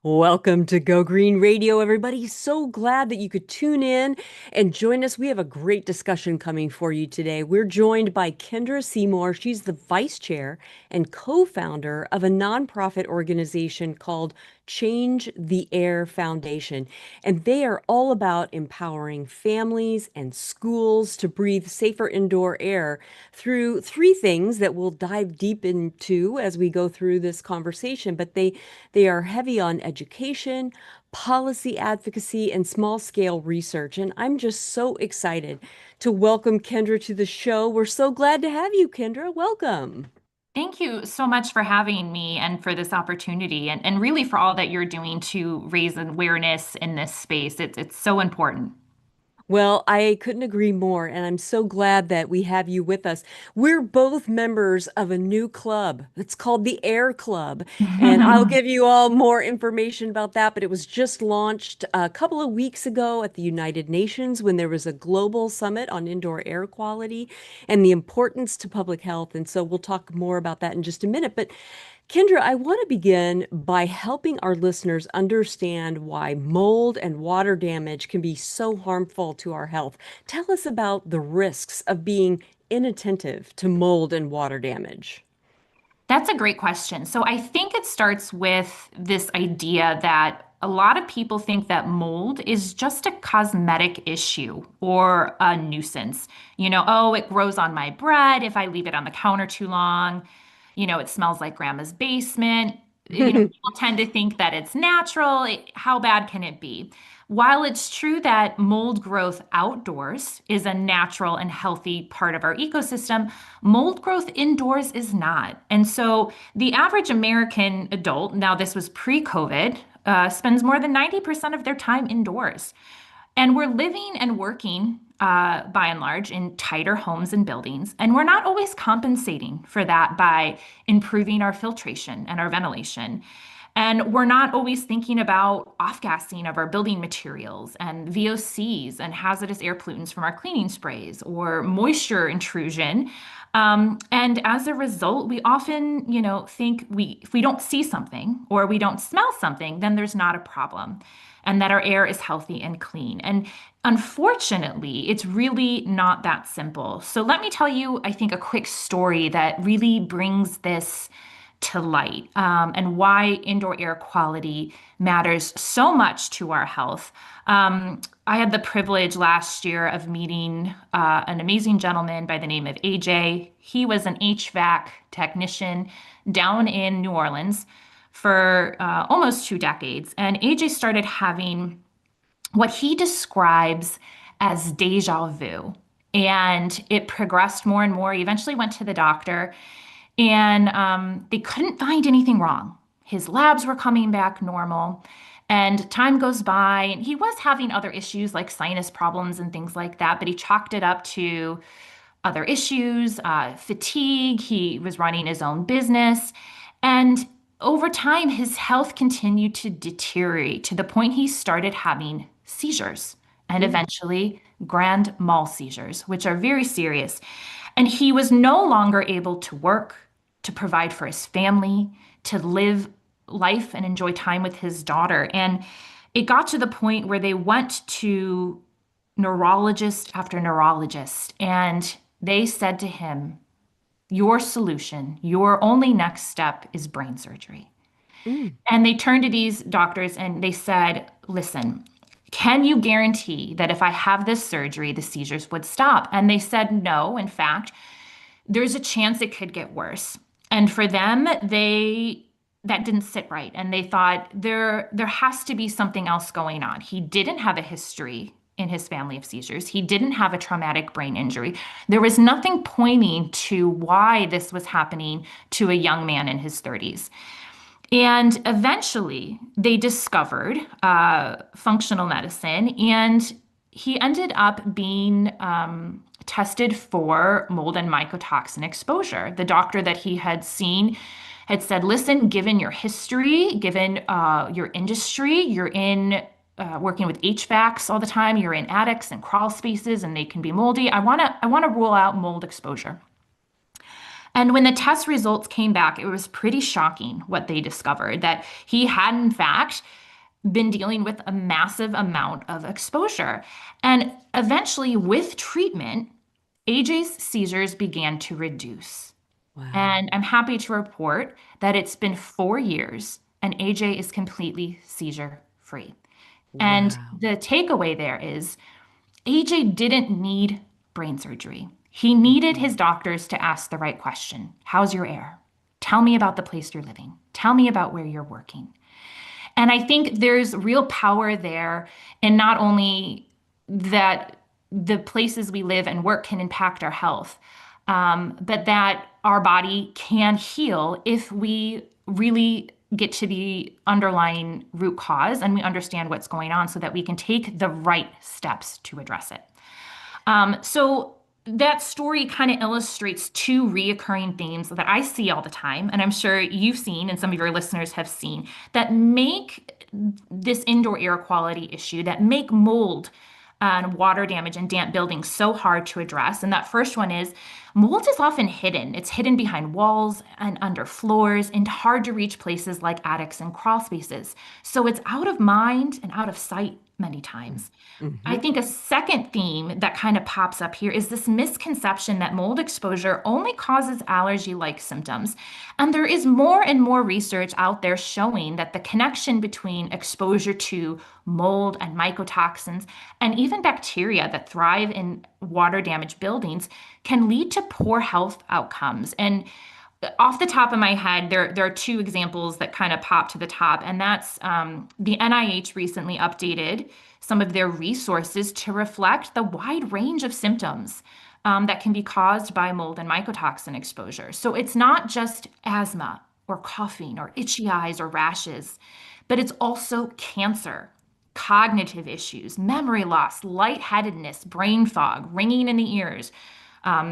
Welcome to Go Green Radio, everybody. So glad that you could tune in and join us. We have a great discussion coming for you today. We're joined by Kendra Seymour. She's the vice chair and co-founder of a nonprofit organization called Change the Air Foundation. And they are all about empowering families and schools to breathe safer indoor air through three things that we'll dive deep into as we go through this conversation. But they are heavy on education, policy advocacy, and small scale research. And I'm just so excited to welcome Kendra to the show. We're so glad to have you, Kendra. Welcome. Thank you so much for having me and for this opportunity and really for all that you're doing to raise awareness in this space. It's so important. Well, I couldn't agree more, and I'm so glad that we have you with us. We're both members of a new club. It's called the Air Club, and I'll give you all more information about that. But it was just launched a couple of weeks ago at the United Nations when there was a global summit on indoor air quality and the importance to public health. And so we'll talk more about that in just a minute. But Kendra, I want to begin by helping our listeners understand why mold and water damage can be so harmful to our health. Tell us about the risks of being inattentive to mold and water damage. That's a great question. So I think it starts with this idea that a lot of people think that mold is just a cosmetic issue or a nuisance. Oh, it grows on my bread if I leave it on the counter too long. It smells like grandma's basement. People tend to think that it's natural. How bad can it be? While it's true that mold growth outdoors is a natural and healthy part of our ecosystem, mold growth indoors is not. And so the average American adult, now this was pre-COVID, spends more than 90% of their time indoors. And we're living and working, by and large, in tighter homes and buildings. And we're not always compensating for that by improving our filtration and our ventilation. And we're not always thinking about off-gassing of our building materials and VOCs and hazardous air pollutants from our cleaning sprays or moisture intrusion. And as a result, we often, think if we don't see something or we don't smell something, then there's not a problem and that our air is healthy and clean. And unfortunately, it's really not that simple. So let me tell you, I think, a quick story that really brings this to light, and why indoor air quality matters so much to our health. I had the privilege last year of meeting an amazing gentleman by the name of AJ. He was an HVAC technician down in New Orleans for almost 2 decades. And AJ started having what he describes as deja vu. And it progressed more and more. He eventually went to the doctor, and they couldn't find anything wrong. His labs were coming back normal. And time goes by, and he was having other issues like sinus problems and things like that, but he chalked it up to other issues, fatigue. He was running his own business. And over time, his health continued to deteriorate to the point he started having seizures and Mm. eventually grand mal seizures, which are very serious. And he was no longer able to work, to provide for his family, to live life and enjoy time with his daughter. And it got to the point where they went to neurologist after neurologist, and they said to him, your solution, your only next step is brain surgery. Mm. And they turned to these doctors and they said, listen, can you guarantee that if I have this surgery, the seizures would stop? And they said, no, in fact, there's a chance it could get worse. And for them, that didn't sit right. And they thought there has to be something else going on. He didn't have a history in his family of seizures. He didn't have a traumatic brain injury. There was nothing pointing to why this was happening to a young man in his 30s. And eventually they discovered functional medicine, and he ended up being tested for mold and mycotoxin exposure. The doctor that he had seen had said, listen, given your history, given your industry, you're in working with HVACs all the time, you're in attics and crawl spaces and they can be moldy. I want to rule out mold exposure. And when the test results came back, it was pretty shocking what they discovered that he had, in fact, been dealing with a massive amount of exposure. And eventually, with treatment, AJ's seizures began to reduce. Wow. And I'm happy to report that it's been 4 years and AJ is completely seizure free. And Wow. the takeaway there is AJ didn't need brain surgery. He needed his Mhm. doctors to ask the right question. How's your air? Tell me about the place you're living. Tell me about where you're working. And I think there's real power there in not only that the places we live and work can impact our health, but that our body can heal if we really get to the underlying root cause and we understand what's going on so that we can take the right steps to address it. So that story kind of illustrates two reoccurring themes that I see all the time, and I'm sure you've seen and some of your listeners have seen that make this indoor air quality issue, that make mold and water damage and damp buildings so hard to address. And that first one is mold is often hidden. It's hidden behind walls and under floors in hard to reach places like attics and crawl spaces. So it's out of mind and out of sight many times. I Mm-hmm. think a second theme that kind of pops up here is this misconception that mold exposure only causes allergy-like symptoms. And there is more and more research out there showing that the connection between exposure to mold and mycotoxins and even bacteria that thrive in water damaged buildings can lead to poor health outcomes. And off the top of my head, there are two examples that kind of pop to the top, and that's the NIH recently updated some of their resources to reflect the wide range of symptoms that can be caused by mold and mycotoxin exposure. So it's not just asthma or coughing or itchy eyes or rashes, but it's also cancer, cognitive issues, memory loss, lightheadedness, brain fog, ringing in the ears,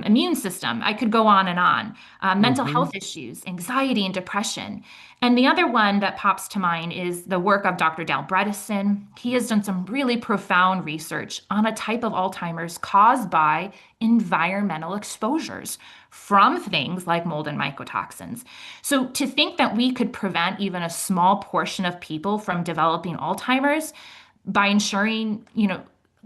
immune system. I could go on and on. Mental Mm-hmm. health issues, anxiety and depression. And the other one that pops to mind is the work of Dr. Dal Bredesen. He has done some really profound research on a type of Alzheimer's caused by environmental exposures from things like mold and mycotoxins. So to think that we could prevent even a small portion of people from developing Alzheimer's by ensuring,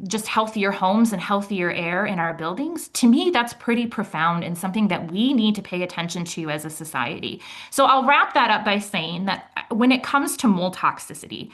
just healthier homes and healthier air in our buildings, to me, that's pretty profound and something that we need to pay attention to as a society. So I'll wrap that up by saying that when it comes to mold toxicity,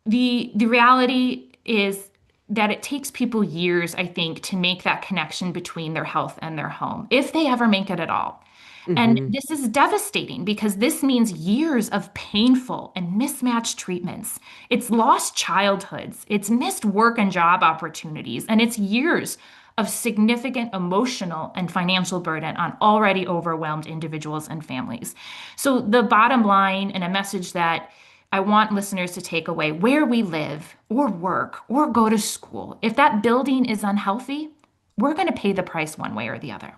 the reality is that it takes people years, I think, to make that connection between their health and their home, if they ever make it at all. And Mm-hmm. this is devastating because this means years of painful and mismatched treatments. It's lost childhoods, it's missed work and job opportunities, and it's years of significant emotional and financial burden on already overwhelmed individuals and families. So, the bottom line, and a message that I want listeners to take away: where we live or work or go to school, if that building is unhealthy, we're going to pay the price one way or the other.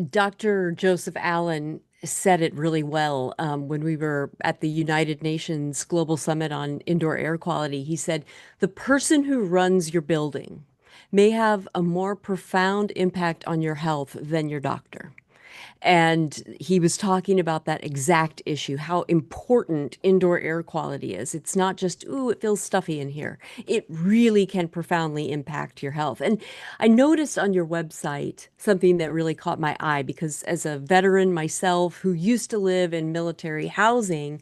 Dr. Joseph Allen said it really well when we were at the United Nations Global Summit on Indoor Air Quality. He said, the person who runs your building may have a more profound impact on your health than your doctor. And he was talking about that exact issue, how important indoor air quality is. It's not just, ooh, it feels stuffy in here. It really can profoundly impact your health. And I noticed on your website something that really caught my eye because as a veteran myself who used to live in military housing,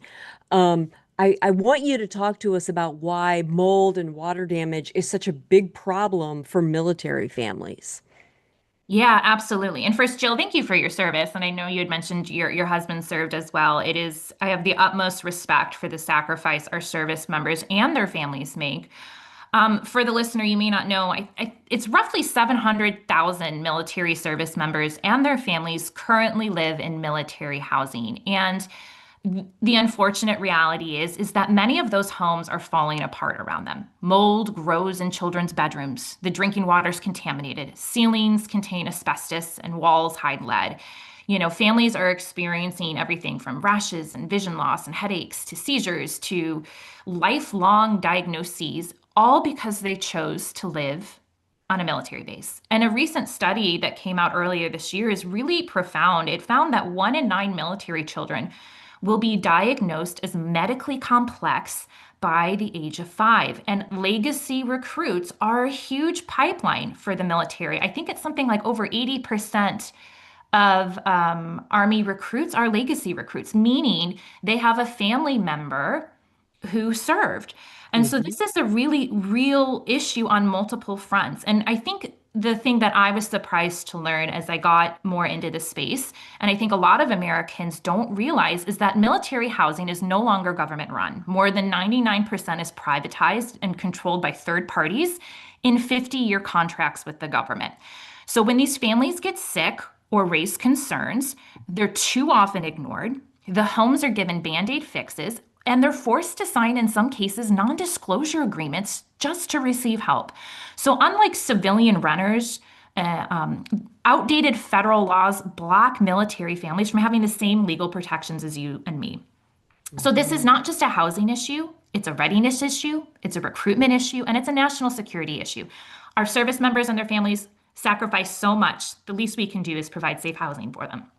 um, I want you to talk to us about why mold and water damage is such a big problem for military families. Yeah, absolutely. And first, Jill, thank you for your service. And I know you had mentioned your husband served as well. I have the utmost respect for the sacrifice our service members and their families make. For the listener, you may not know, it's roughly 700,000 military service members and their families currently live in military housing. And the unfortunate reality is that many of those homes are falling apart around them. Mold grows in children's bedrooms. The drinking water is contaminated. Ceilings contain asbestos and walls hide lead. Families are experiencing everything from rashes and vision loss and headaches to seizures to lifelong diagnoses, all because they chose to live on a military base. And a recent study that came out earlier this year is really profound. It found that 1 in 9 military children will be diagnosed as medically complex by the age of 5. And legacy recruits are a huge pipeline for the military. I think it's something like over 80% of Army recruits are legacy recruits, meaning they have a family member who served. And so Hmm. this is a really real issue on multiple fronts. And I think the thing that I was surprised to learn as I got more into the space, and I think a lot of Americans don't realize, is that military housing is no longer government run. More than 99% is privatized and controlled by third parties in 50-year contracts with the government. So when these families get sick or raise concerns, they're too often ignored. The homes are given band-aid fixes, and they're forced to sign, in some cases, non-disclosure agreements just to receive help. So unlike civilian renters, uh, um, outdated federal laws block military families from having the same legal protections as you and me. So this is Hmm. not just a housing issue, it's a readiness issue, it's a recruitment issue, and it's a national security issue. Our service members and their families sacrifice so much. The least we can do is provide safe housing for them.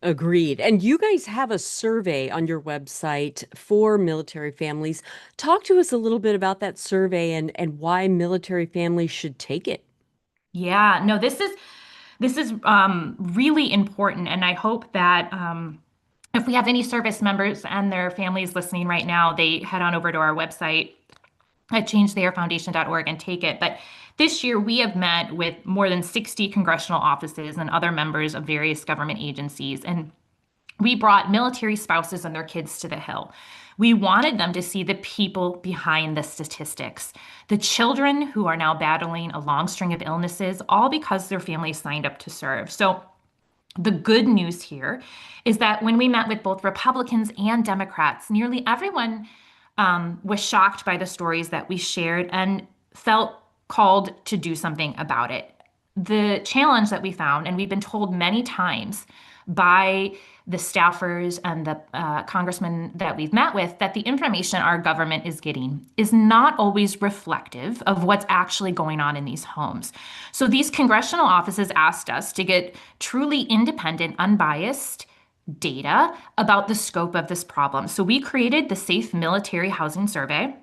Agreed. And you guys have a survey on your website for military families. Talk to us a little bit about that survey and why military families should take it. Yeah, no, this is really important, and I hope that if we have any service members and their families listening right now, they head on over to our website at changetheairfoundation.org and take it. But this year, we have met with more than 60 congressional offices and other members of various government agencies, and we brought military spouses and their kids to the Hill. We wanted them to see the people behind the statistics, the children who are now battling a long string of illnesses, all because their families signed up to serve. So the good news here is that when we met with both Republicans and Democrats, nearly everyone was shocked by the stories that we shared and felt called to do something about it. The challenge that we found, and we've been told many times by the staffers and the congressmen that we've met with, that the information our government is getting is not always reflective of what's actually going on in these homes. So these congressional offices asked us to get truly independent, unbiased data about the scope of this problem. So we created the Safe Military Housing Survey.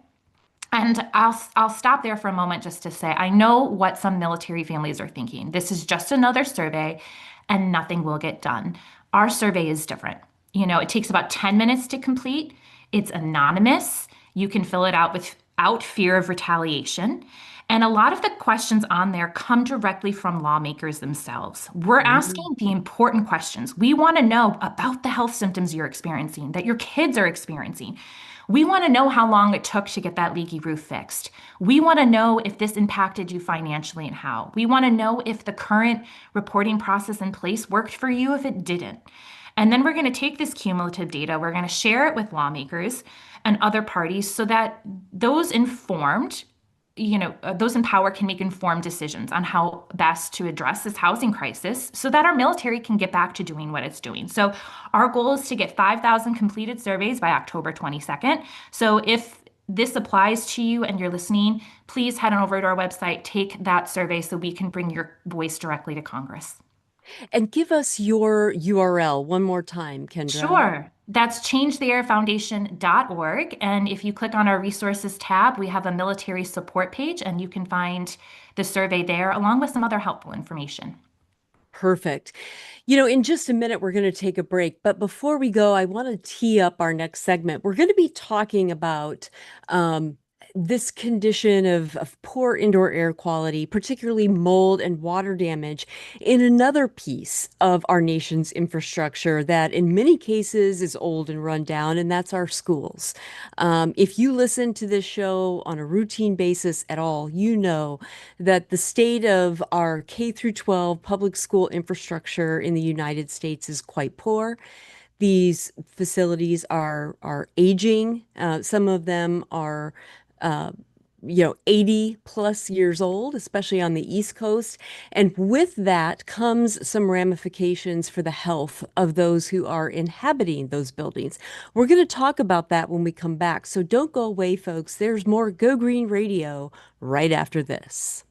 And I'll stop there for a moment just to say I know what some military families are thinking. This is just another survey and nothing will get done. Our survey is different. You know, it takes about 10 minutes to complete. It's anonymous. You can fill it out without fear of retaliation. And a lot of the questions on there come directly from lawmakers themselves. We're asking Mm. the important questions. We want to know about the health symptoms you're experiencing, that your kids are experiencing. We want to know how long it took to get that leaky roof fixed. We want to know if this impacted you financially and how. We want to know if the current reporting process in place worked for you, if it didn't. And then we're going to take this cumulative data, we're going to share it with lawmakers and other parties so that those informed, those in power can make informed decisions on how best to address this housing crisis so that our military can get back to doing what it's doing. So our goal is to get 5,000 completed surveys by October 22nd. So if this applies to you and you're listening, please head on over to our website, take that survey so we can bring your voice directly to Congress. And give us your URL one more time, Kendra. Sure. That's changetheairfoundation.org. And if you click on our resources tab, we have a military support page, and you can find the survey there along with some other helpful information. Perfect. In just a minute, we're going to take a break. But before we go, I want to tee up our next segment. We're going to be talking about this condition of poor indoor air quality, particularly mold and water damage, in another piece of our nation's infrastructure that, in many cases, is old and run down, and that's our schools. If you listen to this show on a routine basis at all, you know that the state of our K through 12 public school infrastructure in the United States is quite poor. These facilities are aging. Some of them are, uh, 80 plus years old, especially on the East Coast. And with that comes some ramifications for the health of those who are inhabiting those buildings. We're going to talk about that when we come back. So don't go away, folks. There's more Go Green Radio right after this.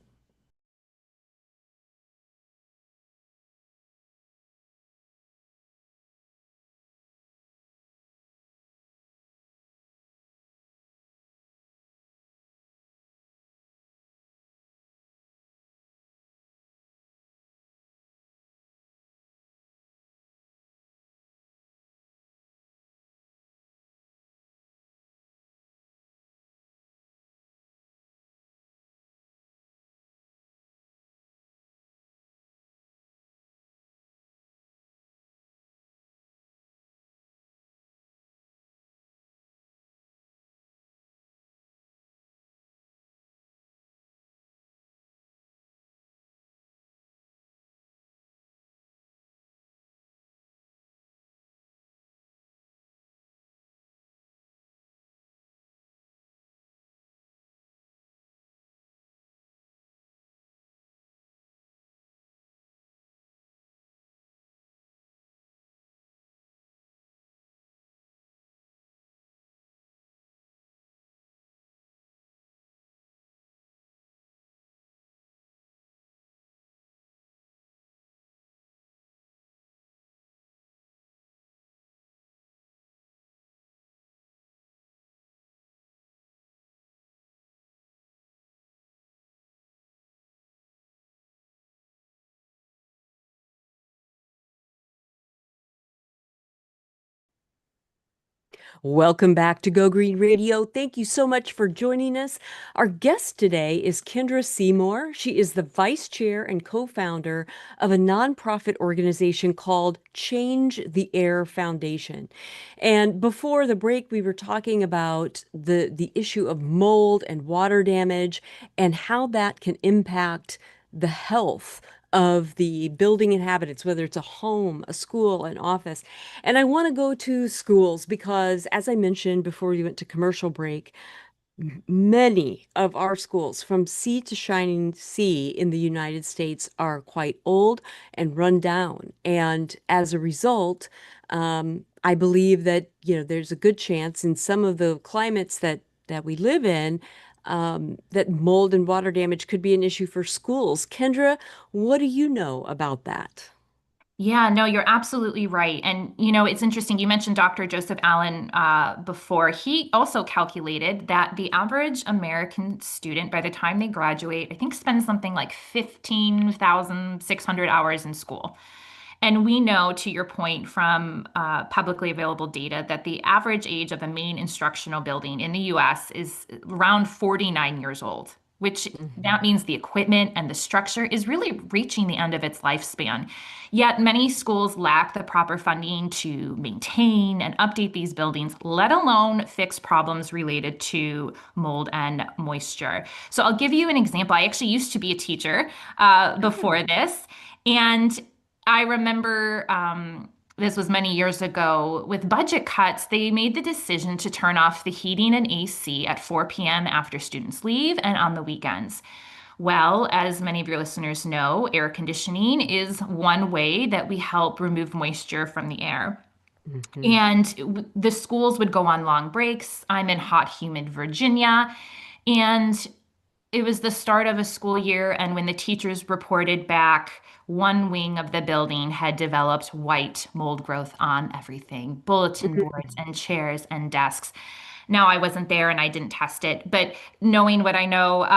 Welcome back to Go Green Radio. Thank you so much for joining us. Our guest today is Kendra Seymour. She is the vice chair and co-founder of a nonprofit organization called Change the Air Foundation. And before the break, we were talking about the issue of mold and water damage and how that can impact the health of the building inhabitants, whether it's a home, a school, an office. And I want to go to schools because, as I mentioned before we went to commercial break, many of our schools, from sea to shining sea in the United States, are quite old and run down. And as a result, I believe that, there's a good chance in some of the climates that we live in, that mold and water damage could be an issue for schools. Kendra, what do you know about that? Yeah, no, you're absolutely right. And, it's interesting. You mentioned Dr. Joseph Allen before. He also calculated that the average American student, by the time they graduate, I think spends something like 15,600 hours in school. And we know, to your point, from publicly available data, that the average age of a main instructional building in the US is around 49 years old, which that Mhm. means the equipment and the structure is really reaching the end of its lifespan. Yet many schools lack the proper funding to maintain and update these buildings, let alone fix problems related to mold and moisture. So I'll give you an example. I actually used to be a teacher before Oh. this. And I remember this was many years ago with budget cuts, they made the decision to turn off the heating and AC at 4 p.m. after students leave and on the weekends. Well, as many of your listeners know, air conditioning is one way that we help remove moisture from the air. Mhm. And the schools would go on long breaks. I'm in hot, humid Virginia. And it was the start of a school year, and when the teachers reported back, one wing of the building had developed white mold growth on everything, bulletin boards and chairs and desks. Now, I wasn't there and I didn't test it, but knowing what I know,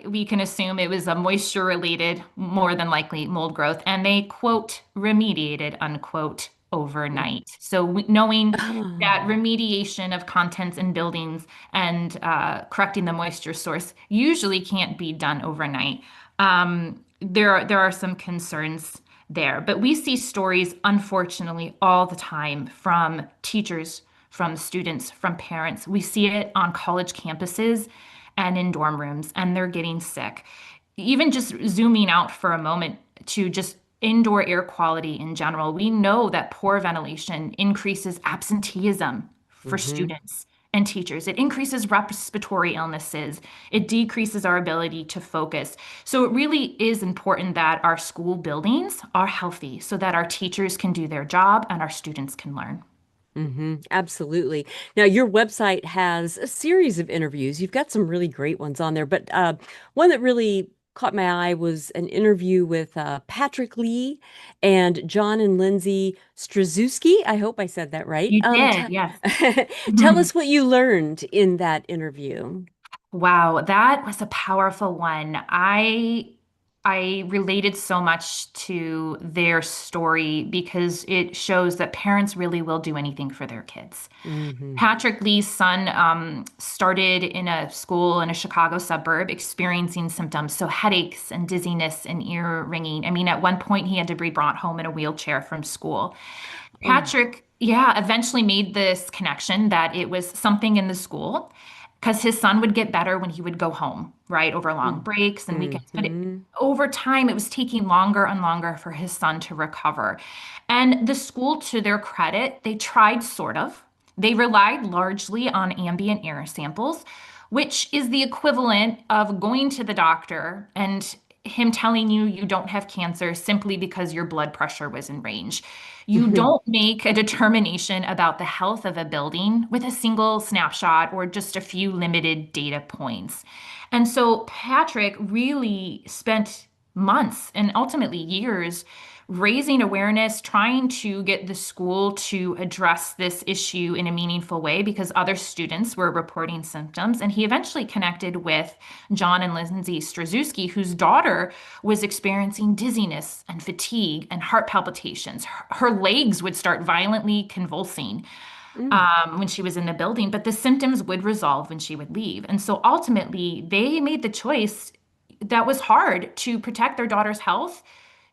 we can assume it was a moisture related, more than likely mold growth, and they quote remediated unquote Mhm. overnight. So knowing that Ah. remediation of contents in buildings and correcting the moisture source usually can't be done overnight. There are some concerns there, but we see stories, unfortunately, all the time from teachers, from students, from parents. We see it on college campuses and in dorm rooms, and they're getting sick. Even just zooming out for a moment to just indoor air quality in general, we know that poor ventilation increases absenteeism for Mhm. students and teachers. It increases respiratory illnesses. It decreases our ability to focus. So it really is important that our school buildings are healthy so that our teachers can do their job and our students can learn. Absolutely. Now, your website has a series of interviews. You've got some really great ones on there, but one that really caught my eye was an interview with Patrick Lee and John and Lindsay Straszewski. I hope I said that right. You did, yes. Tell Mhm. us what you learned in that interview. Wow, that was a powerful one. I related so much to their story because it shows that parents really will do anything for their kids. Hmm. Patrick Lee's son started in a school in a Chicago suburb experiencing symptoms, so headaches and dizziness and ear ringing. I mean, at one point, he had to be brought home in a wheelchair from school. Oh. Patrick, yeah, eventually made this connection that it was something in the school because his son would get better when he would go home, right, over long breaks and weekends. But Mm-hmm. over time, it was taking longer and longer for his son to recover. And the school, to their credit, they tried sort of. They relied largely on ambient air samples, which is the equivalent of going to the doctor and him telling you you don't have cancer simply because your blood pressure was in range. You don't make a determination about the health of a building with a single snapshot or just a few limited data points. And so Patrick really spent months and ultimately years raising awareness, trying to get the school to address this issue in a meaningful way because other students were reporting symptoms. And he eventually connected with John and Lindsay Straszewski, whose daughter was experiencing dizziness and fatigue and heart palpitations. Her legs would start violently convulsing. Mm. when she was in the building, but the symptoms would resolve when she would leave. And so ultimately, they made the choice that was hard to protect their daughter's health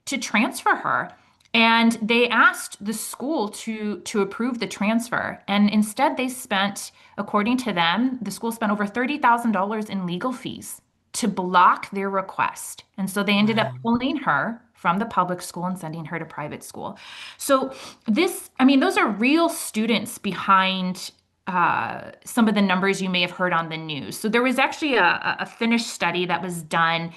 to transfer her. And they asked the school to approve the transfer. And instead, they spent, according to them, the school spent over $30,000 in legal fees to block their request. And so they ended up Wow. pulling her from the public school and sending her to private school. So this, I mean, those are real students behind some of the numbers you may have heard on the news. So there was actually a Finnish study that was done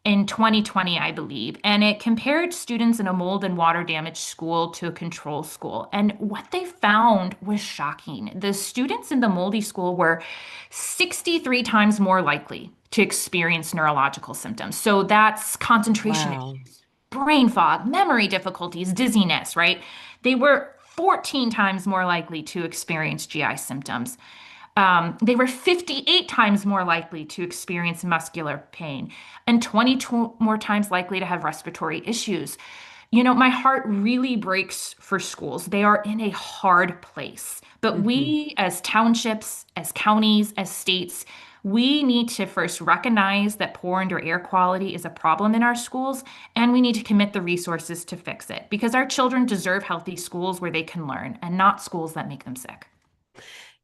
in 2020, I believe, and it compared students in a mold and water damaged school to a control school. And what they found was shocking. The students in the moldy school were 63 times more likely to experience neurological symptoms. So that's concentration Wow. issues, brain fog, memory difficulties, dizziness, right? They were 14 times more likely to experience GI symptoms. They were 58 times more likely to experience muscular pain and 22 more times likely to have respiratory issues. You know, my heart really breaks for schools. They are in a hard place. But Hmm. we, as townships, as counties, as states, we need to first recognize that poor indoor air quality is a problem in our schools, and we need to commit the resources to fix it because our children deserve healthy schools where they can learn and not schools that make them sick.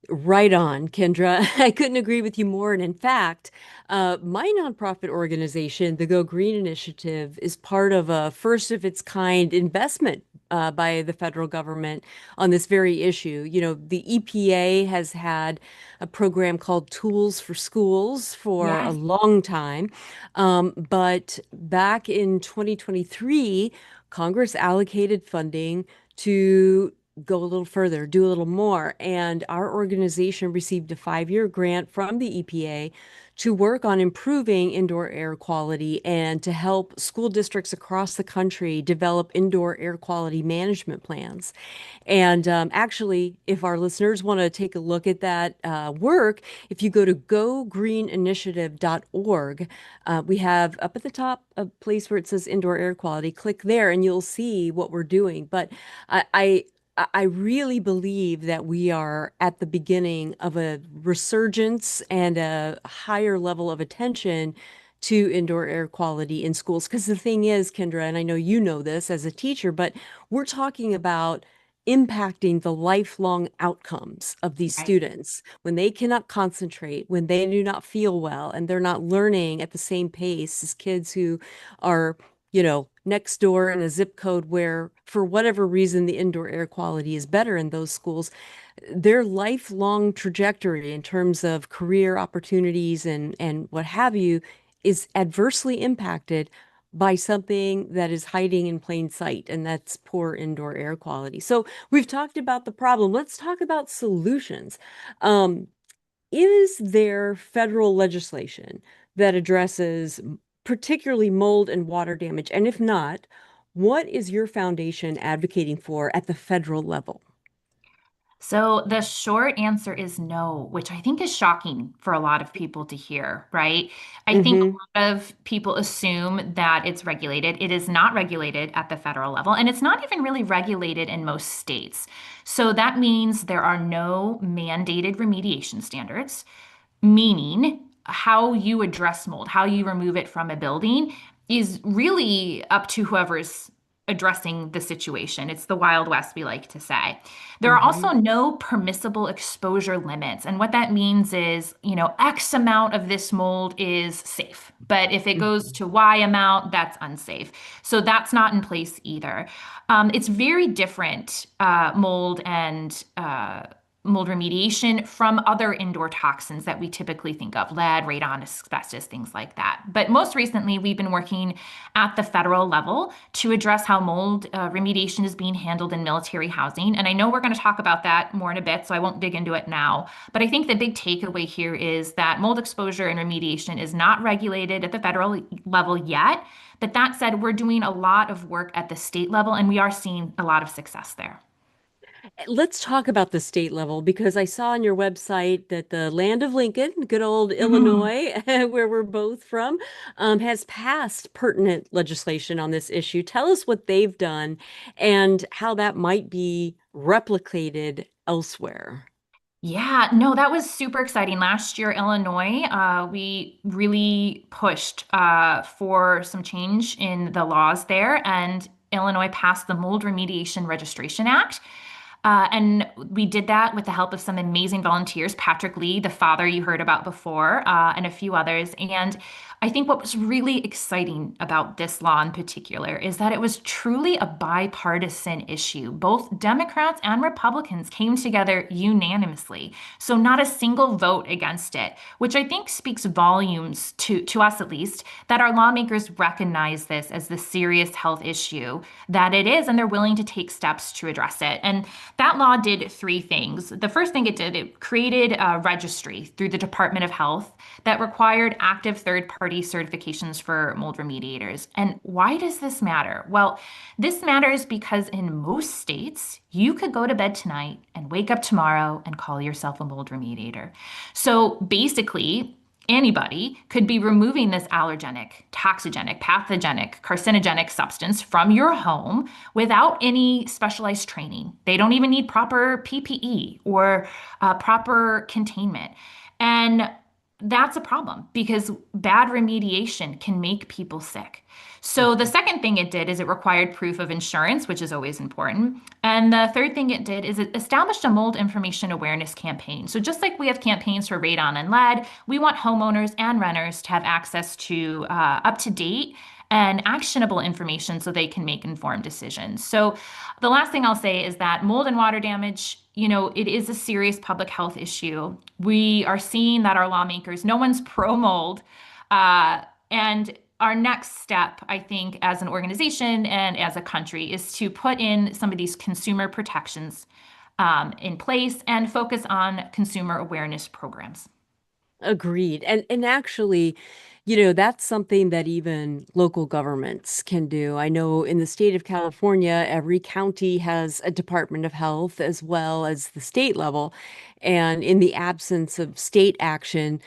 Right on, Kendra. I couldn't agree with you more. And in fact, my nonprofit organization, the Go Green Initiative, is part of a first of its kind investment by the federal government on this very issue. You know, the EPA has had a program called Tools for Schools for a Yes. long time. But back in 2023, Congress allocated funding to go a little further, do a little more. And our organization received a 5-year grant from the EPA to work on improving indoor air quality and to help school districts across the country develop indoor air quality management plans. And actually, if our listeners want to take a look at that work, if you go to gogreeninitiative.org, we have up at the top a place where it says indoor air quality. Click there and you'll see what we're doing. But I, I I really believe that we are at the beginning of a resurgence and a higher level of attention to indoor air quality in schools. Because the thing is, Kendra, and I know you know this as a teacher, but we're talking about impacting the lifelong outcomes of these Right. students when they cannot concentrate, when they do not feel well, and they're not learning at the same pace as kids who are, next door in a zip code where, for whatever reason, the indoor air quality is better in those schools. Their lifelong trajectory in terms of career opportunities and what have you is adversely impacted by something that is hiding in plain sight, and that's poor indoor air quality. So we've talked about the problem. Let's talk about solutions. Um, is there federal legislation that addresses particularly mold and water damage? And if not, what is your foundation advocating for at the federal level? So the short answer is no, which I think is shocking for a lot of people to hear, right? I think Mm-hmm. a lot of people assume that it's regulated. It is not regulated at the federal level, and it's not even really regulated in most states. So that means there are no mandated remediation standards, meaning how you address mold, how you remove it from a building is really up to whoever's addressing the situation. It's the Wild West, we like to say. There are Mm-hmm. also no permissible exposure limits. And what that means is, X amount of this mold is safe. But if it goes Mm-hmm. to Y amount, that's unsafe. So that's not in place either. It's very different, mold and mold remediation from other indoor toxins that we typically think of, lead, radon, asbestos, things like that. But most recently, we've been working at the federal level to address how mold remediation is being handled in military housing. And I know we're going to talk about that more in a bit, so I won't dig into it now. But I think the big takeaway here is that mold exposure and remediation is not regulated at the federal level yet. But that said, we're doing a lot of work at the state level, and we are seeing a lot of success there. Let's talk about the state level because I saw on your website that the land of Lincoln, good old Mhm. Illinois, where we're both from, has passed pertinent legislation on this issue. Tell us what they've done and how that might be replicated elsewhere. Yeah, no, that was super exciting. Last year, Illinois, we really pushed for some change in the laws there, and Illinois passed the Mold Remediation Registration Act. And we did that with the help of some amazing volunteers, Patrick Lee, the father you heard about before, and a few others. And I think what was really exciting about this law in particular is that it was truly a bipartisan issue. Both Democrats and Republicans came together unanimously. So not a single vote against it, which I think speaks volumes to us at least, that our lawmakers recognize this as the serious health issue that it is, and they're willing to take steps to address it. And that law did three things. The first thing it did, it created a registry through the Department of Health that required active third-party certifications for mold remediators. And why does this matter? Well, this matters because in most states, you could go to bed tonight and wake up tomorrow and call yourself a mold remediator. So basically, anybody could be removing this allergenic, toxigenic, pathogenic, carcinogenic substance from your home without any specialized training. They don't even need proper PPE or proper containment. And that's a problem because bad remediation can make people sick. So the second thing it did is it required proof of insurance, which is always important. And the third thing it did is it established a mold information awareness campaign. So just like we have campaigns for radon and lead, we want homeowners and renters to have access to up-to-date and actionable information so they can make informed decisions. So the last thing I'll say is that mold and water damage, it is a serious public health issue. We are seeing that our lawmakers, no one's pro mold. And our next step, I think, as an organization and as a country, is to put in some of these consumer protections in place and focus on consumer awareness programs. Agreed. And actually, that's something that even local governments can do. I know in the state of California, every county has a Department of Health as well as the state level. And in the absence of state action,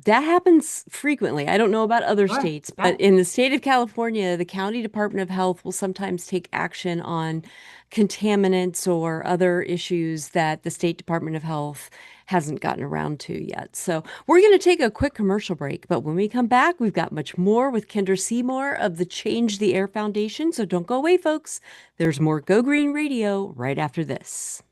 that happens frequently. I don't know about other Sure. states, but Yeah. in the state of California, the county Department of Health will sometimes take action on contaminants or other issues that the state Department of Health hasn't gotten around to yet. So we're going to take a quick commercial break, but when we come back, we've got much more with Kendra Seymour of the Change the Air Foundation. So don't go away, folks. There's more Go Green Radio right after this.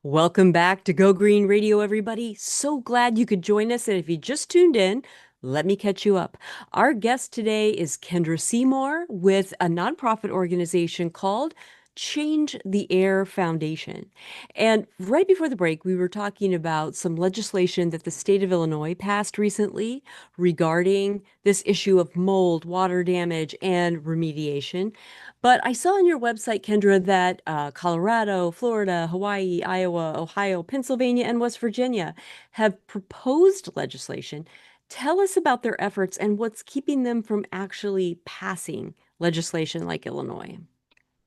Welcome back to Go Green Radio, everybody. So glad you could join us. And if you just tuned in, let me catch you up. Our guest today is Kendra Seymour with a nonprofit organization called Change the Air Foundation. And right before the break, we were talking about some legislation that the state of Illinois passed recently regarding this issue of mold, water damage, and remediation. But I saw on your website, Kendra, that Colorado, Florida, Hawaii, Iowa, Ohio, Pennsylvania, and West Virginia have proposed legislation. Tell us about their efforts and what's keeping them from actually passing legislation like Illinois.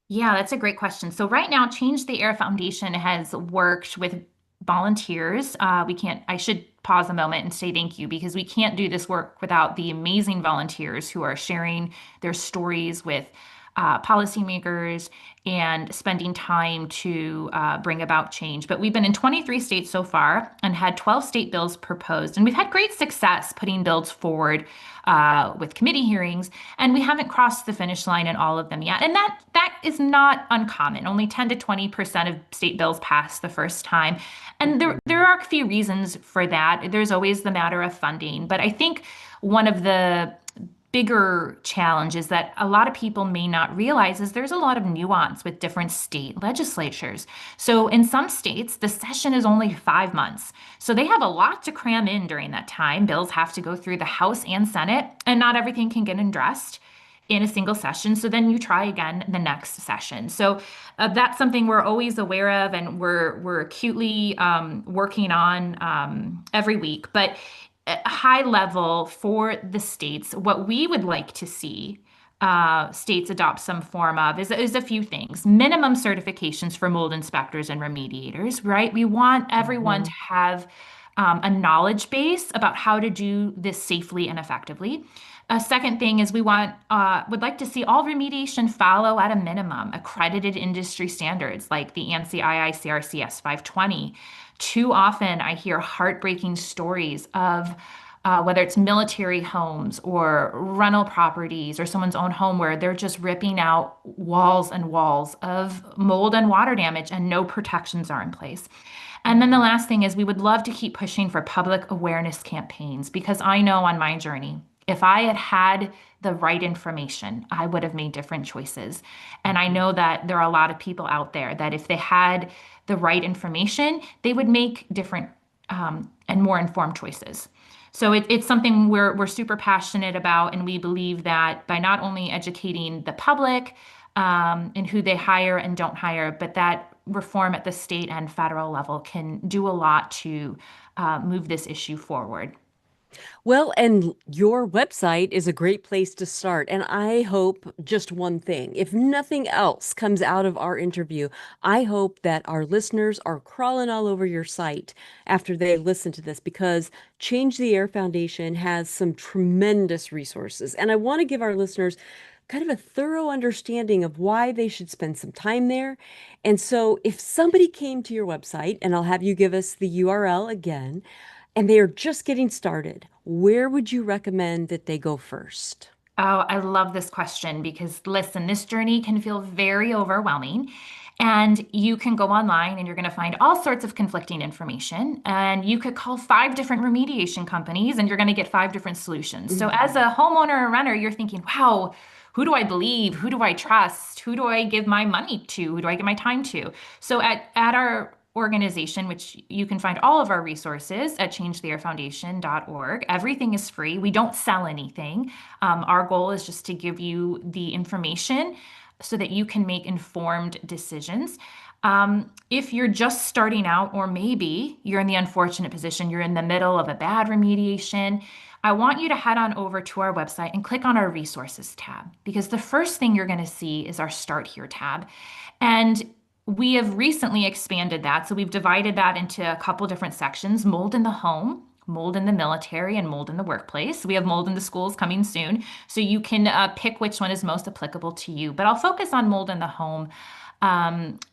Yeah, that's a great question. So right now, Change the Air Foundation has worked with volunteers. I should pause a moment and say thank you because we can't do this work without the amazing volunteers who are sharing their stories with policymakers and spending time to bring about change. But we've been in 23 states so far and had 12 state bills proposed. And we've had great success putting bills forward with committee hearings, and we haven't crossed the finish line in all of them yet. And that is not uncommon. Only 10 to 20% of state bills pass the first time. And there are a few reasons for that. There's always the matter of funding. But I think one of the bigger challenge is that a lot of people may not realize is there's a lot of nuance with different state legislatures. So in some states, the session is only 5 months. So they have a lot to cram in during that time. Bills have to go through the House and Senate, and not everything can get addressed in a single session. So then you try again the next session. So that's something we're always aware of, and we're acutely working on every week. But at high level for the states, what we would like to see states adopt some form of is a few things. Minimum certifications for mold inspectors and remediators, right? We want everyone to Mhm. have a knowledge base about how to do this safely and effectively. A second thing is would like to see all remediation follow at a minimum accredited industry standards like the ANSI IICRCS 520. Too often I hear heartbreaking stories of whether it's military homes or rental properties or someone's own home where they're just ripping out walls and walls of mold and water damage and no protections are in place. And then the last thing is we would love to keep pushing for public awareness campaigns because I know on my journey, if I had had the right information, I would have made different choices. And I know that there are a lot of people out there that if they had the right information, they would make different and more informed choices. So it's something we're super passionate about, and we believe that by not only educating the public in who they hire and don't hire, but that reform at the state and federal level can do a lot to move this issue forward. Well, and your website is a great place to start. And I hope just one thing. If nothing else comes out of our interview, I hope that our listeners are crawling all over your site after they listen to this because Change the Air Foundation has some tremendous resources. And I want to give our listeners kind of a thorough understanding of why they should spend some time there. And so if somebody came to your website, and I'll have you give us the URL again, and they are just getting started, where would you recommend that they go first? Oh, I love this question because listen, this journey can feel very overwhelming. And you can go online and you're going to find all sorts of conflicting information. And you could call 5 different remediation companies and you're going to get 5 different solutions. So, as Mhm. a homeowner or renter, you're thinking, wow, who do I believe? Who do I trust? Who do I give my money to? Who do I give my time to? So, at our organization, which you can find all of our resources at changetheairfoundation.org. Everything is free. We don't sell anything. Our goal is just to give you the information so that you can make informed decisions. If you're just starting out, or maybe you're in the unfortunate position, you're in the middle of a bad remediation, I want you to head on over to our website and click on our resources tab because the first thing you're going to see is our Start Here tab. And we have recently expanded that. So we've divided that into a couple different sections: mold in the home, mold in the military, and mold in the workplace. We have mold in the schools coming soon. So you can pick which one is most applicable to you. But I'll focus on mold in the home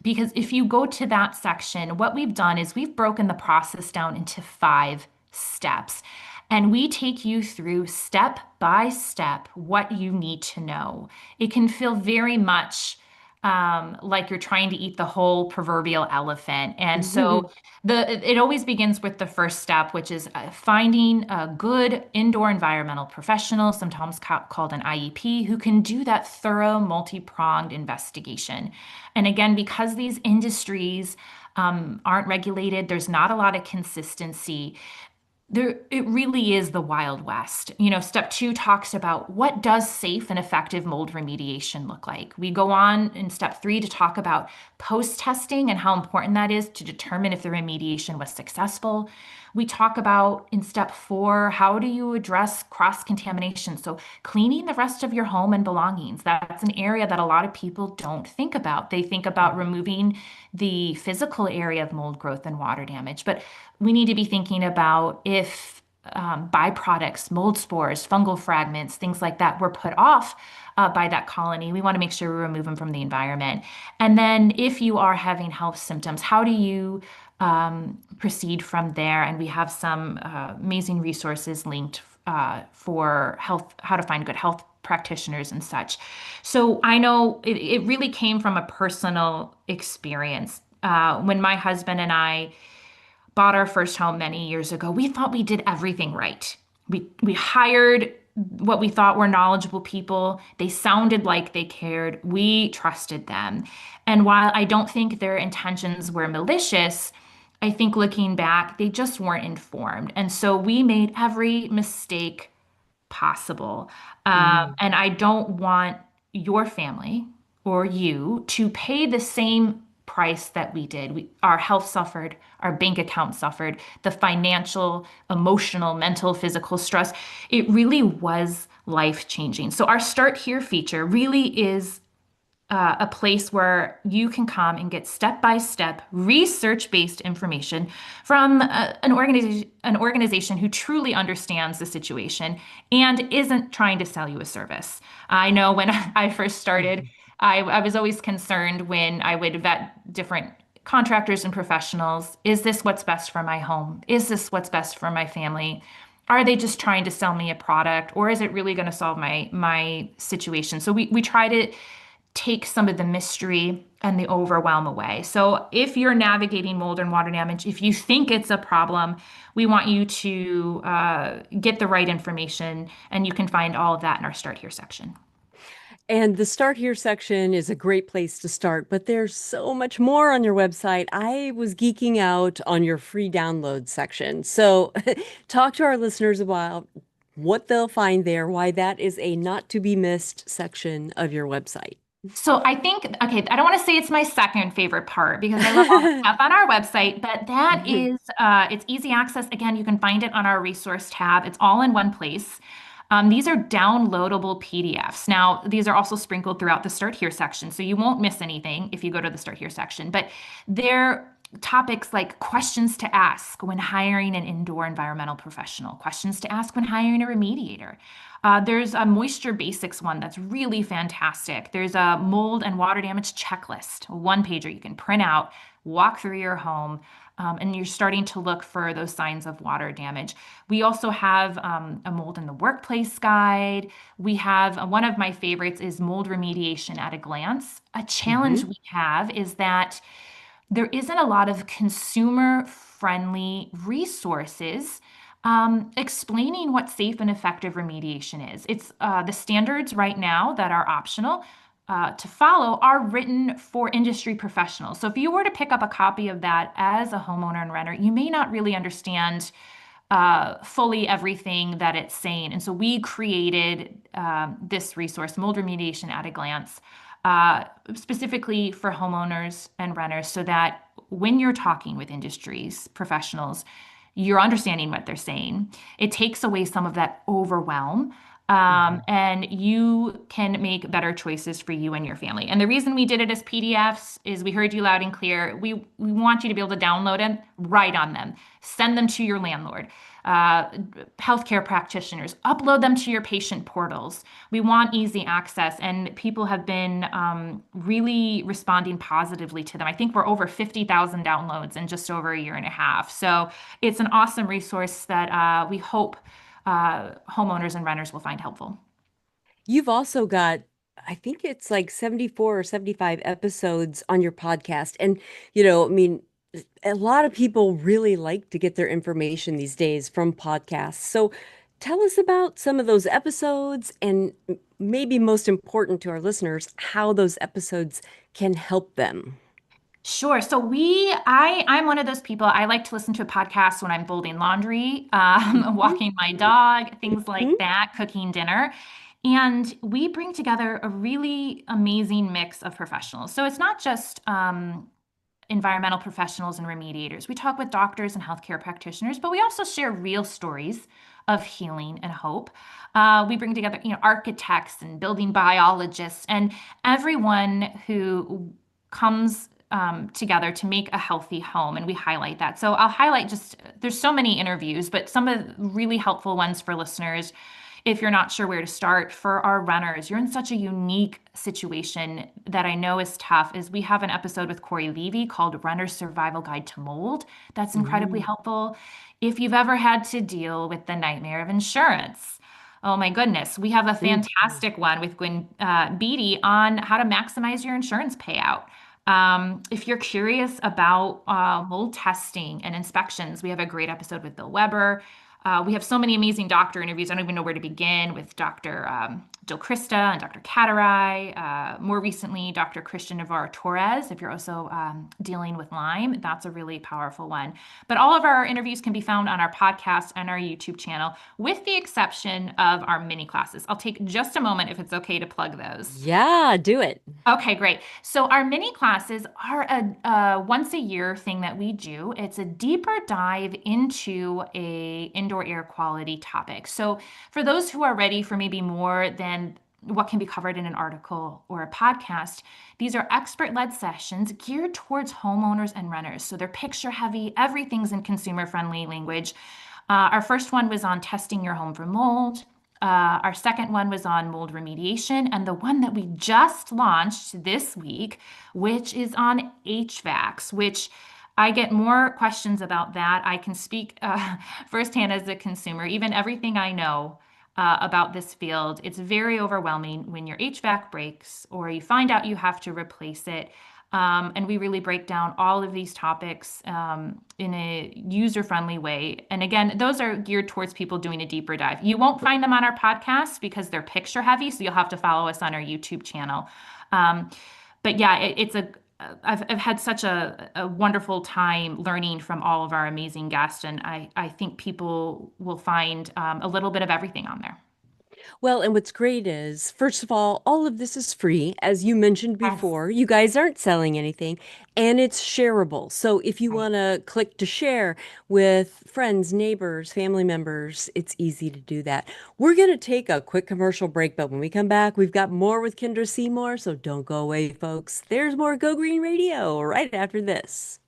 because if you go to that section, what we've done is we've broken the process down into 5 steps. And we take you through step by step what you need to know. It can feel very much like you're trying to eat the whole proverbial elephant. And so it always begins with the first step, which is finding a good indoor environmental professional, sometimes called an IEP, who can do that thorough, multi-pronged investigation. And again, because these industries aren't regulated, there's not a lot of consistency. It really is the Wild West. Step two talks about what does safe and effective mold remediation look like. We go on in step three to talk about post-testing and how important that is to determine if the remediation was successful. We talk about in step four, how do you address cross-contamination? So cleaning the rest of your home and belongings. That's an area that a lot of people don't think about. They think about removing the physical area of mold growth and water damage, but we need to be thinking about if byproducts, mold spores, fungal fragments, things like that were put off by that colony. We want to make sure we remove them from the environment. And then if you are having health symptoms, how do you proceed from there? And we have some amazing resources linked for health, how to find good health practitioners and such. So I know it really came from a personal experience. When my husband and I bought our first home many years ago, we thought we did everything right. We hired what we thought were knowledgeable people. They sounded like they cared. We trusted them. And while I don't think their intentions were malicious, I think looking back, they just weren't informed. And so we made every mistake possible. And I don't want your family or you to pay the same price that we did. Our health suffered, our bank account suffered, the financial, emotional, mental, physical stress. It really was life changing. So, our Start Here feature really is a place where you can come and get step-by-step research-based information from an organization who truly understands the situation and isn't trying to sell you a service. I know when I first started, I was always concerned when I would vet different contractors and professionals. Is this what's best for my home? Is this what's best for my family? Are they just trying to sell me a product, or is it really going to solve my situation? So we try to take some of the mystery and the overwhelm away. So if you're navigating mold and water damage, if you think it's a problem, we want you to get the right information, and you can find all of that in our Start Here section. And the Start Here section is a great place to start, but there's so much more on your website. I was geeking out on your free download section. So talk to our listeners about what they'll find there, why that is a not to be missed section of your website. So I think, okay, I don't want to say it's my second favorite part because I love all the stuff on our website, but that is, it's easy access. Again, you can find it on our resource tab. It's all in one place. These are downloadable PDFs. Now, these are also sprinkled throughout the Start Here section, so you won't miss anything if you go to the Start Here section. But they're topics like questions to ask when hiring an indoor environmental professional, questions to ask when hiring a remediator. There's a moisture basics one that's really fantastic. There's a mold and water damage checklist, a one pager you can print out, walk through your home, and you're starting to look for those signs of water damage. We also have a mold in the workplace guide. We have one of my favorites is mold remediation at a glance. A challenge we have is that there isn't a lot of consumer friendly resources explaining what safe and effective remediation is. It's the standards right now that are optional to follow are written for industry professionals. So if you were to pick up a copy of that as a homeowner and renter, you may not really understand fully everything that it's saying. And so we created this resource, Mold Remediation at a Glance, specifically for homeowners and renters so that when you're talking with industries professionals, you're understanding what they're saying. It takes away some of that overwhelm. And you can make better choices for you and your family. And the reason we did it as PDFs is we heard you loud and clear. We want you to be able to download them, write on them, send them to your landlord, healthcare practitioners, upload them to your patient portals. We want easy access, and people have been really responding positively to them. I think we're over 50,000 downloads in just over a year and a half. So it's an awesome resource that we hope homeowners and renters will find helpful. You've also got I think it's like 74 or 75 episodes on your podcast. And, I mean, a lot of people really like to get their information these days from podcasts. So tell us about some of those episodes and maybe most important to our listeners, how those episodes can help them. Sure. So I'm one of those people. I like to listen to a podcast when I'm folding laundry, Mhm. walking my dog, things Mhm. like that, cooking dinner. And we bring together a really amazing mix of professionals. So it's not just environmental professionals and remediators. We talk with doctors and healthcare practitioners, but we also share real stories of healing and hope. We bring together, architects and building biologists and everyone who comes together to make a healthy home, and we highlight that. So I'll highlight just there's so many interviews, but some of the really helpful ones for listeners if you're not sure where to start. For our runners, you're in such a unique situation that I know is tough. Is we have an episode with Corey Levy called Runner's Survival Guide to Mold. That's incredibly Mhm. helpful. If you've ever had to deal with the nightmare of insurance, oh my goodness, we have a Mhm. fantastic one with Gwen Beatty on how to maximize your insurance payout. If you're curious about mold testing and inspections, we have a great episode with Bill Weber. We have so many amazing doctor interviews. I don't even know where to begin with Dr. Del Crista and Dr. Catarai. More recently, Dr. Christian Navarro Torres, if you're also dealing with Lyme, that's a really powerful one. But all of our interviews can be found on our podcast and our YouTube channel, with the exception of our mini classes. I'll take just a moment if it's okay to plug those. Yeah, do it. Okay, great. So our mini classes are a once a year thing that we do. It's a deeper dive into a indoor air quality topic. So for those who are ready for maybe more than what can be covered in an article or a podcast, these are expert-led sessions geared towards homeowners and renters. So they're picture heavy, everything's in consumer-friendly language. Our first one was on testing your home for mold. Our second one was on mold remediation, and the one that we just launched this week, which is on HVACs, which I get more questions about that. I can speak firsthand as a consumer, even everything I know about this field. It's very overwhelming when your HVAC breaks or you find out you have to replace it. And we really break down all of these topics in a user-friendly way. And again, those are geared towards people doing a deeper dive. You won't find them on our podcast because they're picture heavy, so you'll have to follow us on our YouTube channel. Um, but yeah, I've had such a wonderful time learning from all of our amazing guests, and I think people will find a little bit of everything on there. Well, and what's great is, first of all of this is free. As you mentioned Yes. before, you guys aren't selling anything, and it's shareable. So if you Right. want to click to share with friends, neighbors, family members, it's easy to do that. We're going to take a quick commercial break, but when we come back, we've got more with Kendra Seymour. So don't go away, folks. There's more Go Green Radio right after this.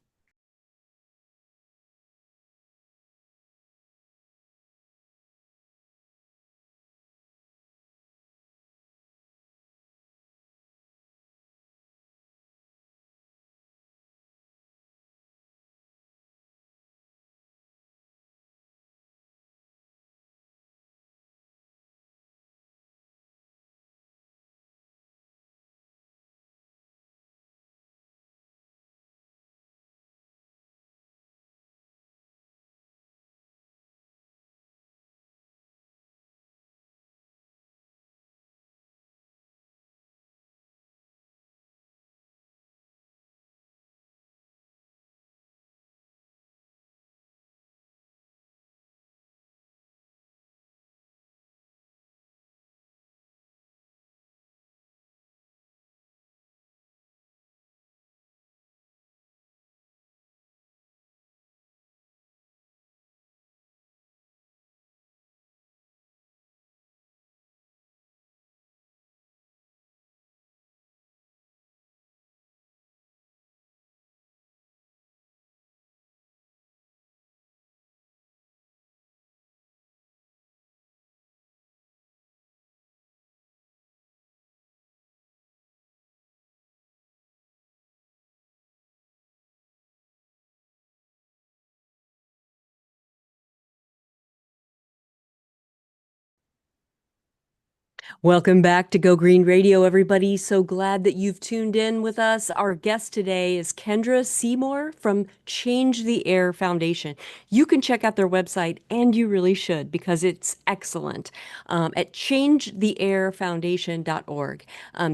Welcome back to Go Green Radio, everybody. So glad that you've tuned in with us. Our guest today is Kendra Seymour from Change the Air Foundation. You can check out their website, and you really should because it's excellent at changetheairfoundation.org.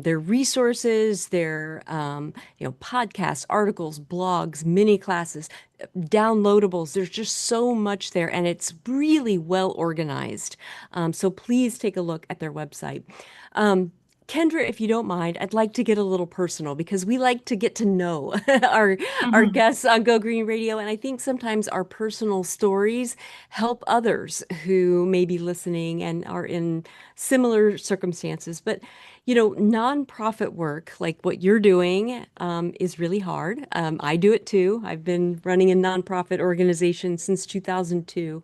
Their resources, their podcasts, articles, blogs, mini classes, downloadables. There's just so much there, and it's really well organized. So please take a look at their website. Um, Kendra, if you don't mind, I'd like to get a little personal because we like to get to know our Mhm. guests on Go Green Radio, and I think sometimes our personal stories help others who may be listening and are in similar circumstances. But nonprofit work like what you're doing is really hard. I do it too. I've been running a nonprofit organization since 2002.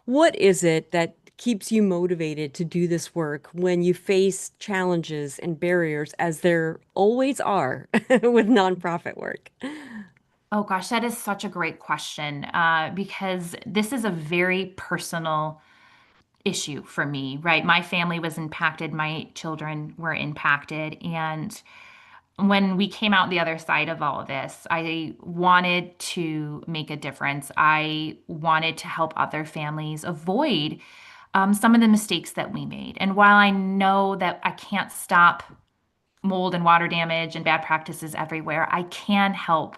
What is it that keeps you motivated to do this work when you face challenges and barriers, as there always are with nonprofit work? Oh gosh, that is such a great question because this is a very personal issue for me, right? My family was impacted, my children were impacted, and when we came out the other side of all of this, I wanted to make a difference. I wanted to help other families avoid some of the mistakes that we made. And while I know that I can't stop mold and water damage and bad practices everywhere, I can help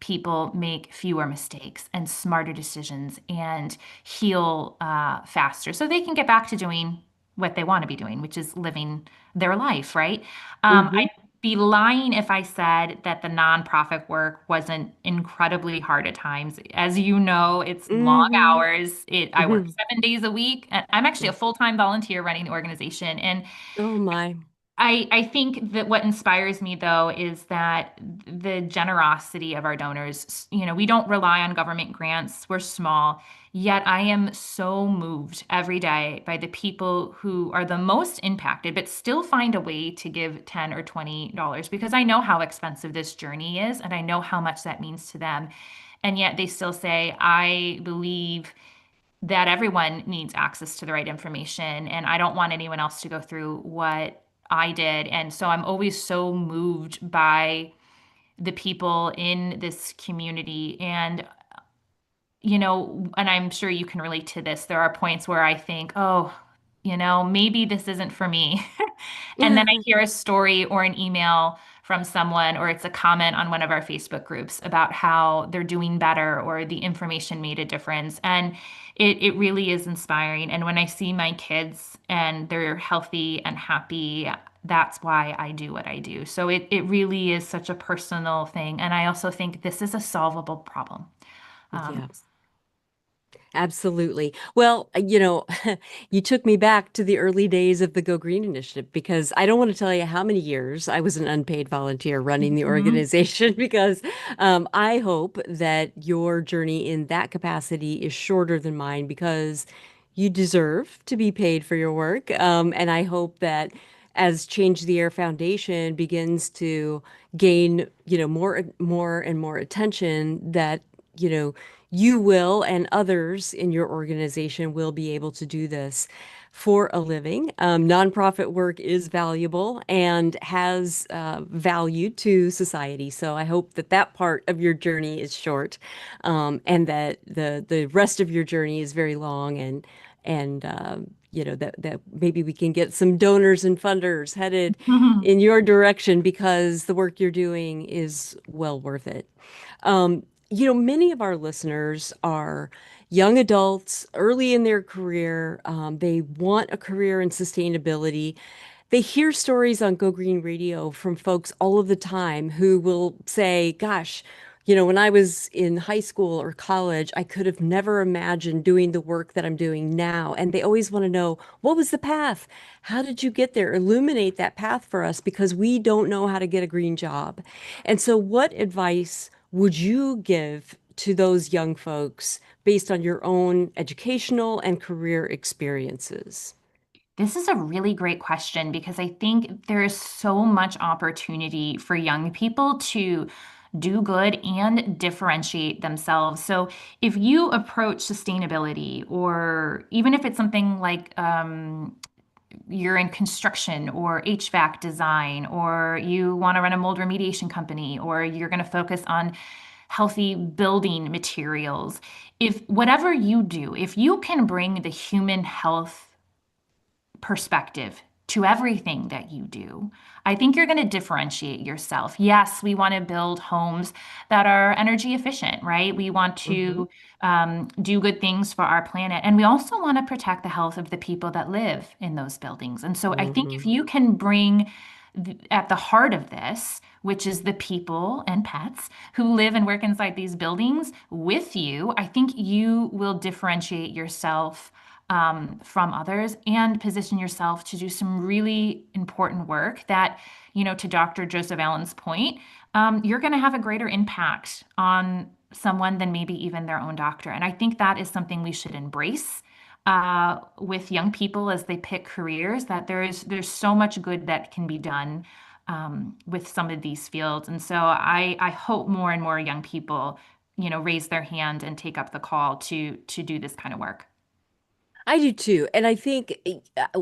people make fewer mistakes and smarter decisions and heal faster so they can get back to doing what they want to be doing, which is living their life, right? Hmm. I'd be lying if I said that the nonprofit work wasn't incredibly hard at times. As you know, it's long Hmm. hours. I work Hmm. 7 days a week. And I'm actually a full-time volunteer running the organization. And Oh my. I think that what inspires me though is that the generosity of our donors, we don't rely on government grants. We're small, yet I am so moved every day by the people who are the most impacted, but still find a way to give 10 or $20 because I know how expensive this journey is and I know how much that means to them. And yet they still say, I believe that everyone needs access to the right information. And I don't want anyone else to go through what I did. And so I'm always so moved by the people in this community. And I'm sure you can relate to this. There are points where I think, oh, maybe this isn't for me. And then I hear a story or an email from someone, or it's a comment on one of our Facebook groups about how they're doing better or the information made a difference. And it really is inspiring. And when I see my kids and they're healthy and happy, that's why I do what I do. So it really is such a personal thing. And I also think this is a solvable problem. Um, Yeah. Absolutely. Well, you took me back to the early days of the Go Green Initiative because I don't want to tell you how many years I was an unpaid volunteer running the mhm. organization because I hope that your journey in that capacity is shorter than mine because you deserve to be paid for your work. And I hope that as Change the Air Foundation begins to gain, more and more attention, that you know, you will and others in your organization will be able to do this for a living. Nonprofit work is valuable and has value to society. So I hope that that part of your journey is short, and that the rest of your journey is very long, and that maybe we can get some donors and funders headed in your direction because the work you're doing is well worth it. Many of our listeners are young adults early in their career. They want a career in sustainability. They hear stories on Go Green Radio from folks all of the time who will say, gosh, when I was in high school or college, I could have never imagined doing the work that I'm doing now. And they always want to know, what was the path? How did you get there? Illuminate that path for us because we don't know how to get a green job. And so, what advice would you give to those young folks based on your own educational and career experiences? This is a really great question because I think there is so much opportunity for young people to do good and differentiate themselves. So, if you approach sustainability, or even if it's something like you're in construction or HVAC design, or you want to run a mold remediation company, or you're going to focus on healthy building materials. If whatever you do, if you can bring the human health perspective to everything that you do, I think you're going to differentiate yourself. Yes, we want to build homes that are energy efficient, right? We want Hmm. to do good things for our planet. And we also want to protect the health of the people that live in those buildings. And so I think if Hmm. you can bring at the heart of this, which is the people and pets who live and work inside these buildings with you, I think you will differentiate yourself from others and position yourself to do some really important work that, to Dr. Joseph Allen's point, you're going to have a greater impact on someone than maybe even their own doctor. And I think that is something we should embrace with young people as they pick careers, that there's so much good that can be done with some of these fields. And so I hope more and more young people, raise their hand and take up the call to do this kind of work. I do too. And I think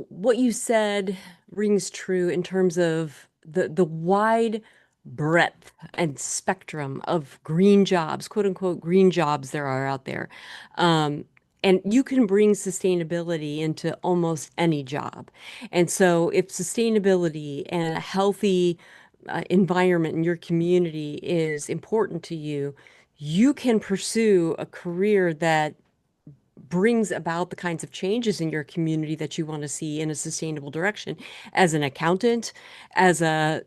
what you said rings true in terms of the wide breadth and spectrum of green jobs, quote unquote, green jobs there are out there. Um, and you can bring sustainability into almost any job. And so if sustainability and a healthy environment in your community is important to you, you can pursue a career that brings about the kinds of changes in your community that you want to see in a sustainable direction as an accountant, as a,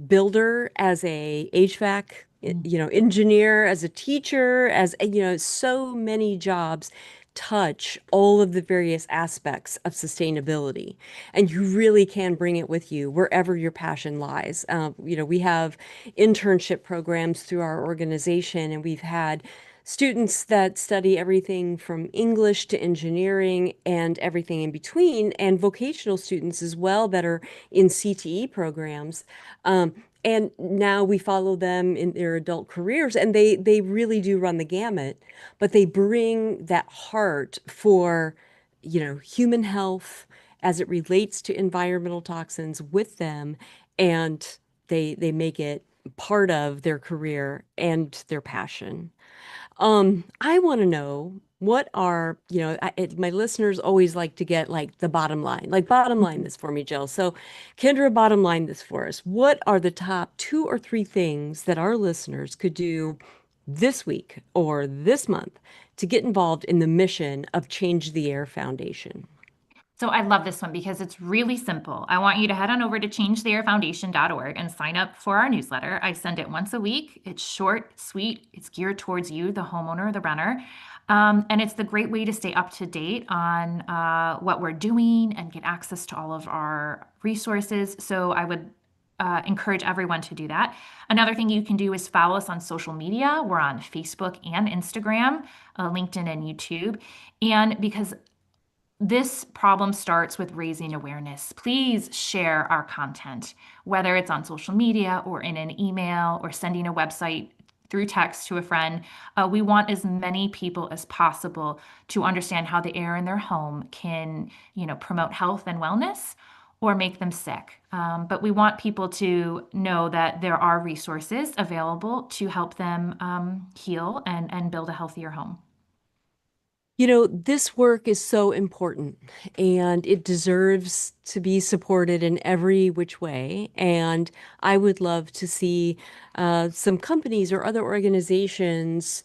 builder, as a HVAC, engineer, as a teacher, as, so many jobs touch all of the various aspects of sustainability. And you really can bring it with you wherever your passion lies. We have internship programs through our organization, and we've had students that study everything from English to engineering and everything in between, and vocational students as well that are in CTE programs. And now we follow them in their adult careers, and they really do run the gamut, but they bring that heart for, human health as it relates to environmental toxins with them, and they make it part of their career and their passion. I want to know what are, my listeners always like to get like the bottom line, like bottom line this for me, Jill. So, Kendra, bottom line this for us. What are the top two or three things that our listeners could do this week or this month to get involved in the mission of Change the Air Foundation? So I love this one because it's really simple. I want you to head on over to changetheairfoundation.org and sign up for our newsletter. I send it once a week. It's short, sweet. It's geared towards you, the homeowner, the renter. And it's the great way to stay up to date on what we're doing and get access to all of our resources. So I would encourage everyone to do that. Another thing you can do is follow us on social media. We're on Facebook and Instagram, LinkedIn and YouTube. And because this problem starts with raising awareness. Please share our content, whether it's on social media or in an email or sending a website through text to a friend. We want as many people as possible to understand how the air in their home can, promote health and wellness or make them sick. But we want people to know that there are resources available to help them heal and build a healthier home. This work is so important and it deserves to be supported in every which way. And I would love to see some companies or other organizations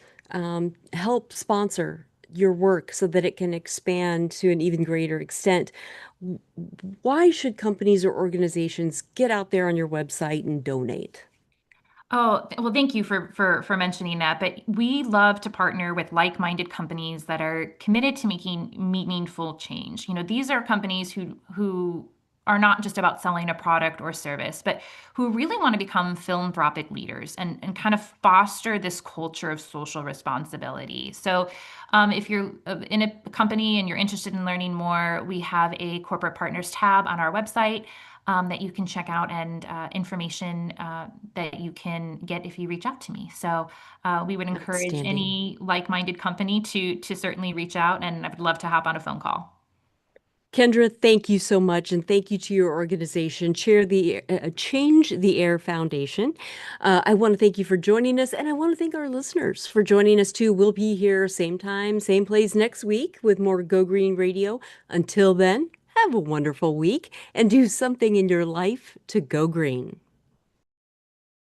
help sponsor your work so that it can expand to an even greater extent. Why should companies or organizations get out there on your website and donate? Oh, well, thank you for mentioning that. But we love to partner with like-minded companies that are committed to making meaningful change. These are companies who are not just about selling a product or service, but who really want to become philanthropic leaders and kind of foster this culture of social responsibility. So, if you're in a company and you're interested in learning more, we have a corporate partners tab on our website that you can check out and information that you can get if you reach out to me. So we would encourage Outstanding. any like-minded company to certainly reach out, and I would love to hop on a phone call. Kendra, thank you so much, and thank you to your organization, Chair the Change the Air Foundation. I want to thank you for joining us, and I want to thank our listeners for joining us too. We'll be here same time, same place next week with more Go Green Radio. Until then, have a wonderful week and do something in your life to go green.